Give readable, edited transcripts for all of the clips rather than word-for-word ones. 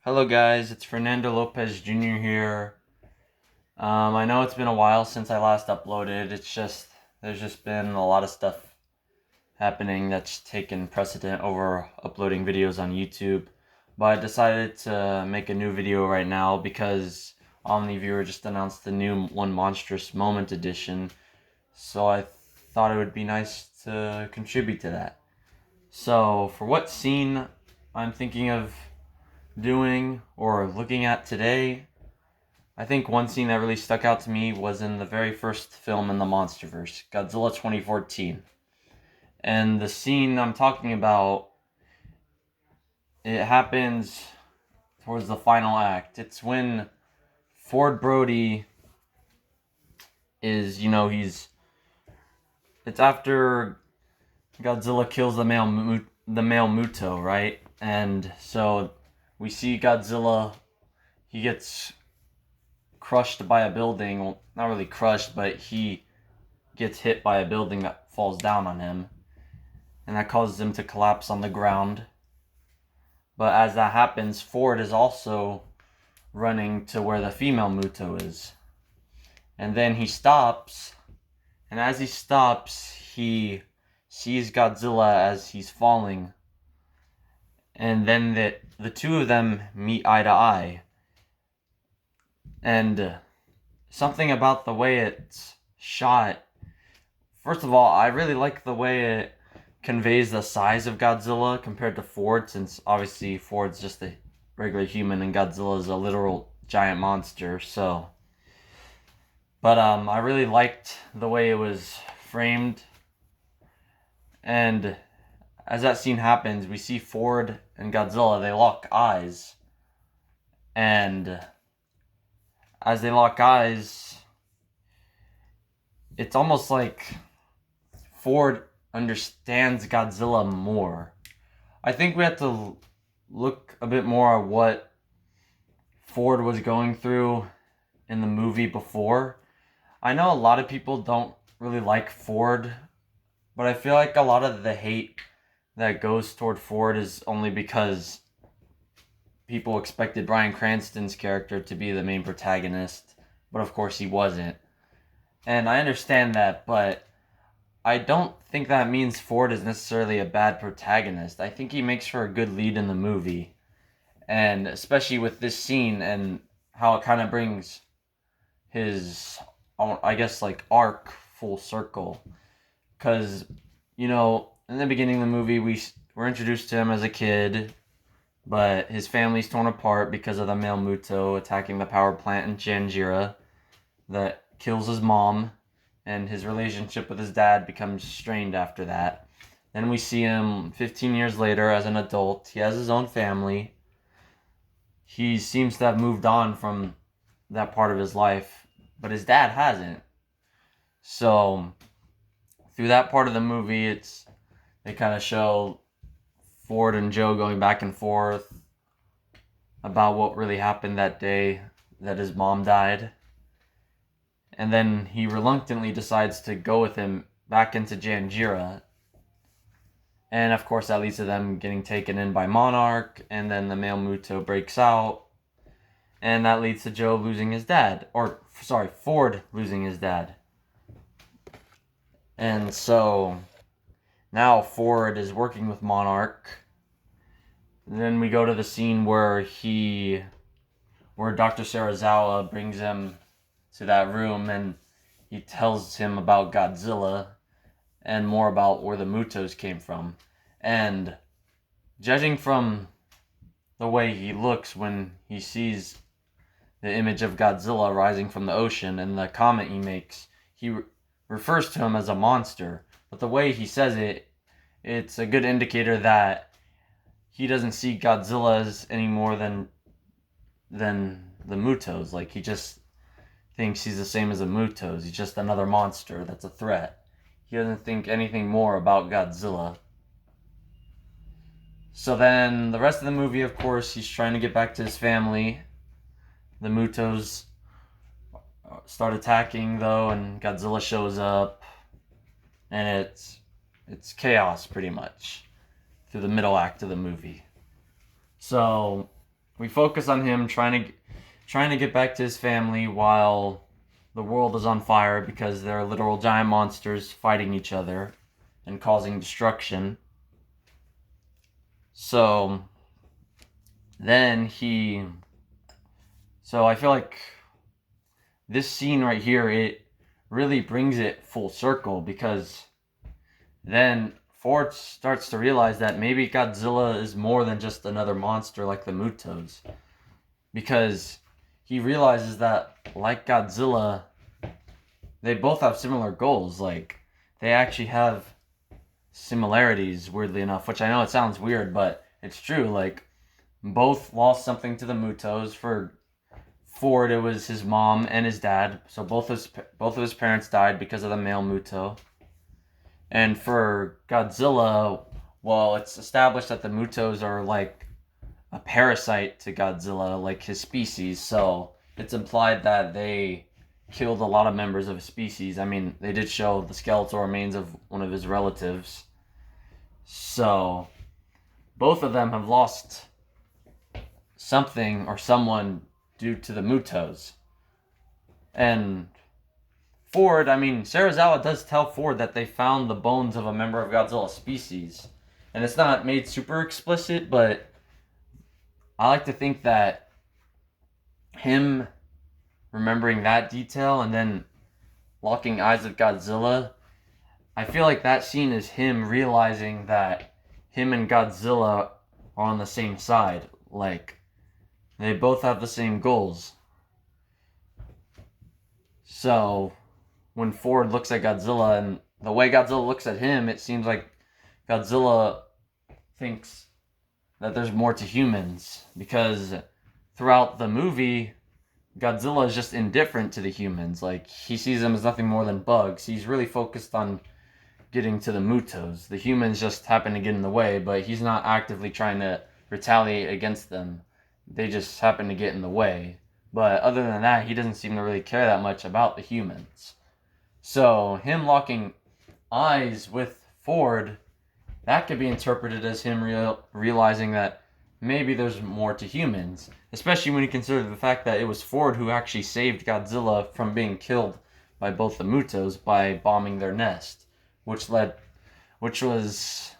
Hello guys, it's Fernando Lopez Jr. here. I know it's been a while since I last uploaded. There's just been a lot of stuff happening that's taken precedent over uploading videos on YouTube. But I decided to make a new video right now because OmniViewer just announced the new One Monstrous Moment edition. So I thought it would be nice to contribute to that. So for what scene I'm thinking of doing or looking at today, I think one scene that really stuck out to me was in the very first film in the Monsterverse, Godzilla 2014. And the scene I'm talking about, it happens towards the final act. It's when Ford Brody is, it's after Godzilla kills the male Muto, right? And so we see Godzilla, he gets crushed by a building. Well, not really crushed, but he gets hit by a building that falls down on him, and that causes him to collapse on the ground. But as that happens, Ford is also running to where the female Muto is. And then he stops, and as he stops, he sees Godzilla as he's falling. And then the two of them meet eye to eye. And something about the way it's shot. First of all, I really like the way it conveys the size of Godzilla compared to Ford, since obviously Ford's just a regular human and Godzilla is a literal giant monster. But I really liked the way it was framed. And as that scene happens, we see Ford and Godzilla, they lock eyes. And as they lock eyes, it's almost like Ford understands Godzilla more. I think we have to look a bit more at what Ford was going through in the movie before. I know a lot of people don't really like Ford, but I feel like a lot of the hate that goes toward Ford is only because people expected Bryan Cranston's character to be the main protagonist, but of course he wasn't. And I understand that, but I don't think that means Ford is necessarily a bad protagonist. I think he makes for a good lead in the movie. And especially with this scene and how it kind of brings his, I guess, like, arc full circle. Because, in the beginning of the movie, we're introduced to him as a kid, but his family's torn apart because of the male Muto attacking the power plant in Janjira that kills his mom. And his relationship with his dad becomes strained after that. Then we see him 15 years later as an adult. He has his own family. He seems to have moved on from that part of his life, but his dad hasn't. So through that part of the movie, they kind of show Ford and Joe going back and forth about what really happened that day that his mom died. And then he reluctantly decides to go with him back into Janjira. And of course that leads to them getting taken in by Monarch, and then the male Muto breaks out. And that leads to Joe losing his dad. Ford losing his dad. And so now Ford is working with Monarch. And then we go to the scene where Dr. Serizawa brings him to that room and he tells him about Godzilla and more about where the Mutos came from. And judging from the way he looks when he sees the image of Godzilla rising from the ocean and the comment he makes, he refers to him as a monster. But the way he says it, it's a good indicator that he doesn't see Godzilla as any more than the Mutos. Like, he just thinks he's the same as the Mutos. He's just another monster that's a threat. He doesn't think anything more about Godzilla. So then the rest of the movie, of course, he's trying to get back to his family. The Mutos start attacking, though, and Godzilla shows up. And it's chaos, pretty much, through the middle act of the movie. So we focus on him trying to get back to his family while the world is on fire because there are literal giant monsters fighting each other and causing destruction. So then so I feel like this scene right here, it really brings it full circle, because then Ford starts to realize that maybe Godzilla is more than just another monster like the Mutos. Because he realizes that, like Godzilla, they both have similar goals. Like, they actually have similarities, weirdly enough, which I know it sounds weird, but it's true. Like, both lost something to the Mutos. For Ford, it was his mom and his dad, so both of his parents died because of the male Muto. And for Godzilla, well, it's established that the Mutos are like a parasite to Godzilla, like his species, so it's implied that they killed a lot of members of his species. I mean, they did show the skeletal remains of one of his relatives. So both of them have lost something or someone due to the Mutos. And Ford, I mean, Serizawa does tell Ford that they found the bones of a member of Godzilla's species. And it's not made super explicit, but I like to think that him remembering that detail and then locking eyes with Godzilla, I feel like that scene is him realizing that him and Godzilla are on the same side. Like, they both have the same goals. So, when Ford looks at Godzilla, and the way Godzilla looks at him, it seems like Godzilla thinks that there's more to humans. Because throughout the movie, Godzilla is just indifferent to the humans. Like, he sees them as nothing more than bugs. He's really focused on getting to the Mutos. The humans just happen to get in the way, but he's not actively trying to retaliate against them. They just happen to get in the way. But other than that, he doesn't seem to really care that much about the humans. So, him locking eyes with Ford, that could be interpreted as him realizing that maybe there's more to humans. Especially when you consider the fact that it was Ford who actually saved Godzilla from being killed by both the Mutos by bombing their nest, which was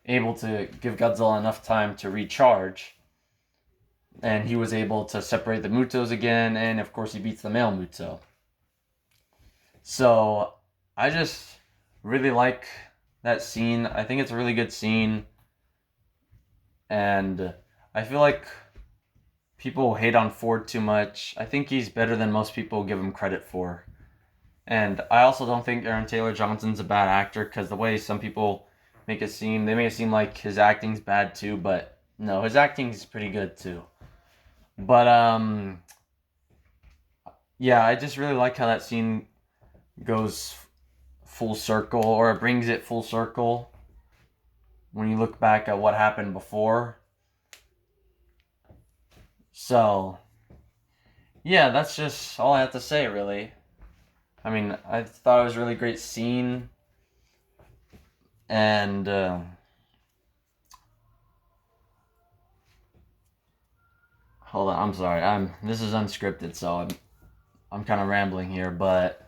able to give Godzilla enough time to recharge. And he was able to separate the Mutos again, and of course he beats the male Muto. So, I just really like that scene. I think it's a really good scene. And I feel like people hate on Ford too much. I think he's better than most people give him credit for. And I also don't think Aaron Taylor Johnson's a bad actor, because the way some people they make it seem like his acting's bad too, but no, his acting's pretty good too. But yeah, I just really like how that scene goes full circle, or it brings it full circle when you look back at what happened before. So, yeah, that's just all I have to say, really. I mean, I thought it was a really great scene, and hold on, I'm sorry. This is unscripted, so I'm kind of rambling here, but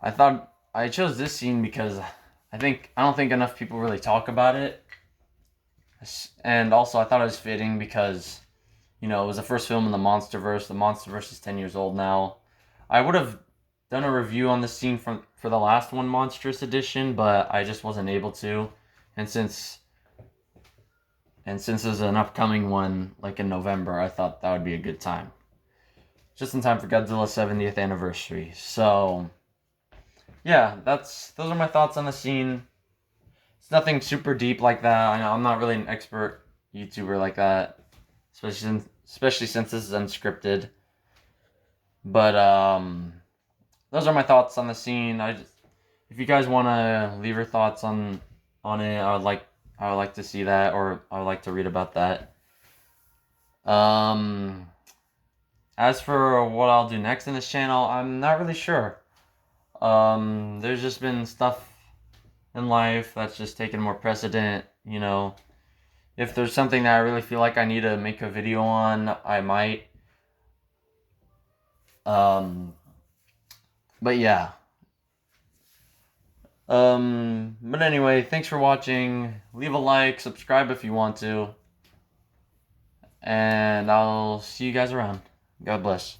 I thought I chose this scene because I don't think enough people really talk about it. And also I thought it was fitting because, it was the first film in the MonsterVerse. The MonsterVerse is 10 years old now. I would have done a review on this scene for the last one, Monstrous Edition, but I just wasn't able to. And since there's an upcoming one, like in November, I thought that would be a good time. Just in time for Godzilla's 70th anniversary. So, yeah, those are my thoughts on the scene. It's nothing super deep like that. I know I'm not really an expert YouTuber like that, especially since this is unscripted. But those are my thoughts on the scene. If you guys want to leave your thoughts on it, I would like to see that, or I would like to read about that. As for what I'll do next in this channel, I'm not really sure. There's just been stuff in life that's just taken more precedent, If there's something that I really feel like I need to make a video on, I might. But yeah. But anyway, thanks for watching. Leave a like, subscribe if you want to. And I'll see you guys around. God bless.